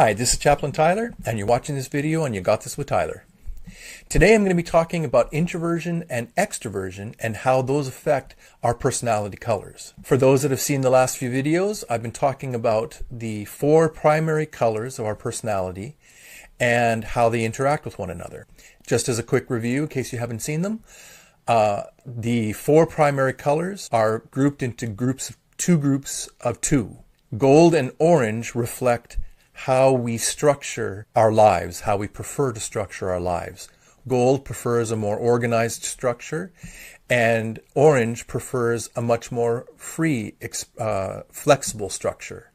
Hi, this is Chaplain Tyler, and you're watching this video on You Got This with Tyler. Today I'm going to be talking about introversion and extroversion and how those affect our personality colors. For those that have seen the last few videos, I've been talking about the 4 primary colors of our personality and how they interact with one another. Just as a quick review, in case you haven't seen them, the 4 primary colors are grouped into two groups of 2. Gold and orange reflect how we structure our lives, how we prefer to structure our lives. Gold prefers a more organized structure, and orange prefers a much more free, flexible structure.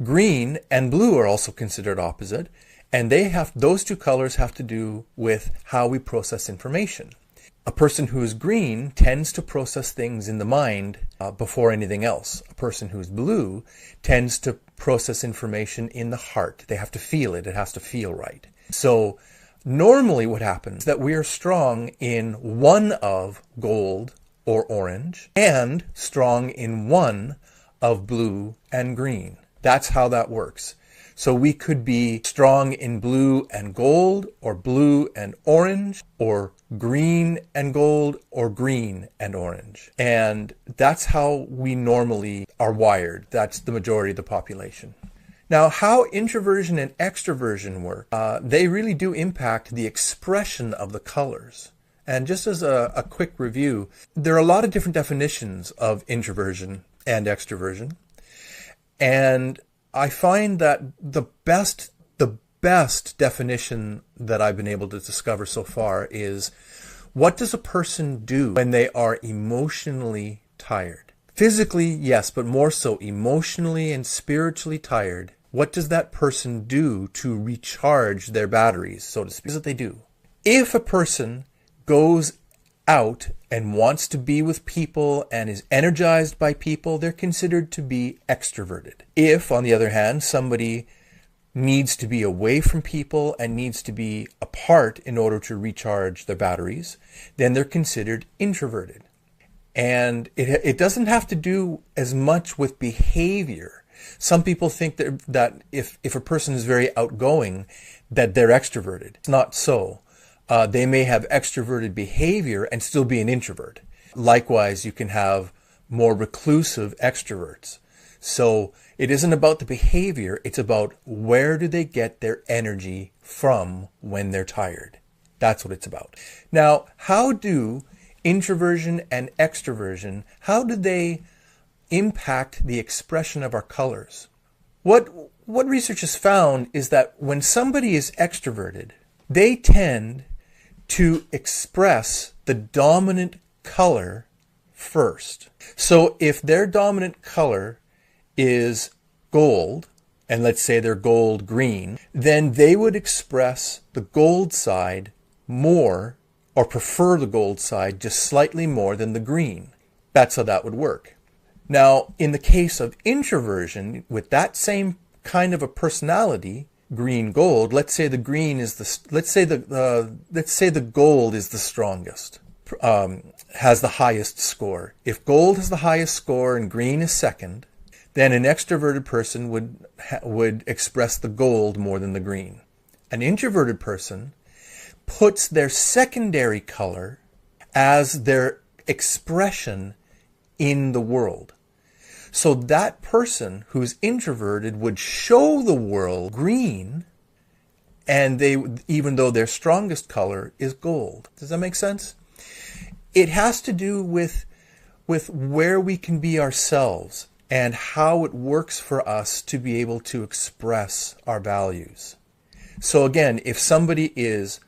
Green and blue are also considered opposite, and those 2 colors have to do with how we process information. A person who is green tends to process things in the mind before anything else. A person who is blue tends to process information in the heart. They have to feel it. It has to feel right. So normally what happens is that we are strong in one of gold or orange and strong in one of blue and green. That's how that works. So we could be strong in blue and gold, or blue and orange, or green and gold, or green and orange. And that's how we normally are wired. That's the majority of the population. Now, how introversion and extroversion work, they really do impact the expression of the colors. And just as a quick review, there are a lot of different definitions of introversion and extroversion. And I find that the best definition that I've been able to discover so far is, what does a person do when they are emotionally tired? Physically, yes, but more so emotionally and spiritually tired. What does that person do to recharge their batteries, so to speak? What they do. If a person goes out and wants to be with people and is energized by people, they're considered to be extroverted. If, on the other hand, somebody needs to be away from people and needs to be apart in order to recharge their batteries, then they're considered introverted. And it doesn't have to do as much with behavior. Some people think that if a person is very outgoing, that they're extroverted. It's not so. They may have extroverted behavior and still be an introvert. Likewise, you can have more reclusive extroverts. So it isn't about the behavior, it's about where do they get their energy from when they're tired. That's what it's about. Now, how do introversion and extroversion, how do they impact the expression of our colors? What research has found is that when somebody is extroverted, they tend to express the dominant color first. So if their dominant color is gold, and let's say they're gold green, then they would express the gold side more, or prefer the gold side just slightly more than the green. That's how that would work. Now, in the case of introversion, with that same kind of a personality, green gold, let's say the gold is the strongest, has the highest score. If gold has the highest score and green is second, then an extroverted person would express the gold more than the green. An introverted person puts their secondary color as their expression in the world. So that person who's introverted would show the world green, and even though their strongest color is gold. Does that make sense? It has to do with where we can be ourselves and how it works for us to be able to express our values. So again, if somebody is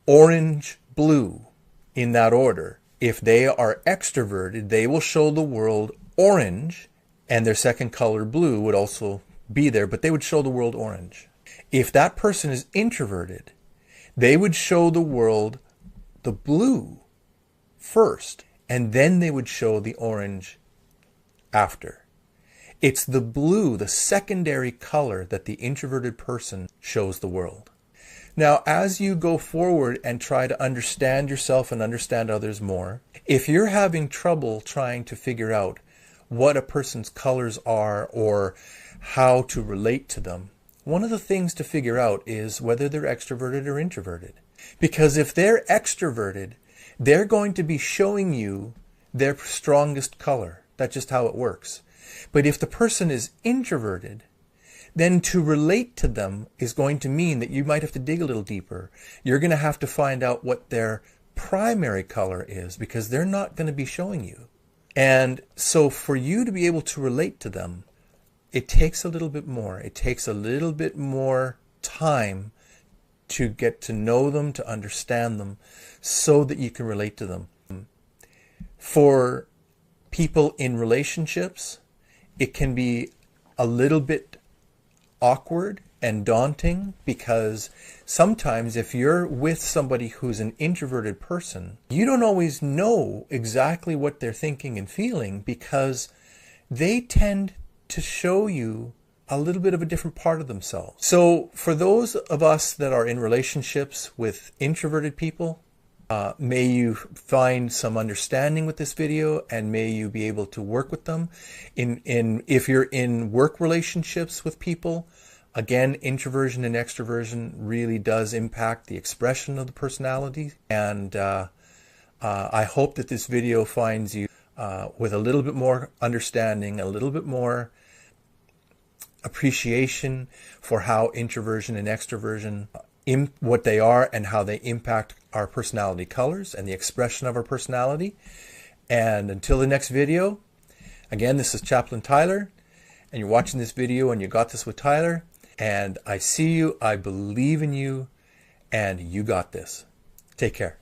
orange, blue, in that order, if they are extroverted, they will show the world orange, and their second color, blue, would also be there, but they would show the world orange. If that person is introverted, they would show the world the blue first, and then they would show the orange after. It's the blue, the secondary color, that the introverted person shows the world. Now, as you go forward and try to understand yourself and understand others more, if you're having trouble trying to figure out what a person's colors are or how to relate to them, one of the things to figure out is whether they're extroverted or introverted. Because if they're extroverted, they're going to be showing you their strongest color. That's just how it works. But if the person is introverted, then to relate to them is going to mean that you might have to dig a little deeper. You're going to have to find out what their primary color is, because they're not going to be showing you. And so for you to be able to relate to them, it takes a little bit more. It takes a little bit more time to get to know them, to understand them, so that you can relate to them. For people in relationships, it can be a little bit awkward and daunting, because sometimes if you're with somebody who's an introverted person, you don't always know exactly what they're thinking and feeling, because they tend to show you a little bit of a different part of themselves. So for those of us that are in relationships with introverted people, may you find some understanding with this video, and may you be able to work with them. If you're in work relationships with people, again, introversion and extroversion really does impact the expression of the personality. And I hope that this video finds you with a little bit more understanding, a little bit more appreciation for how introversion and extroversion, what they are and how they impact our personality colors and the expression of our personality. And until the next video, again, this is Chaplain Tyler, and you're watching this video and you got this with Tyler. And I see you, I believe in you, and you got this. Take care.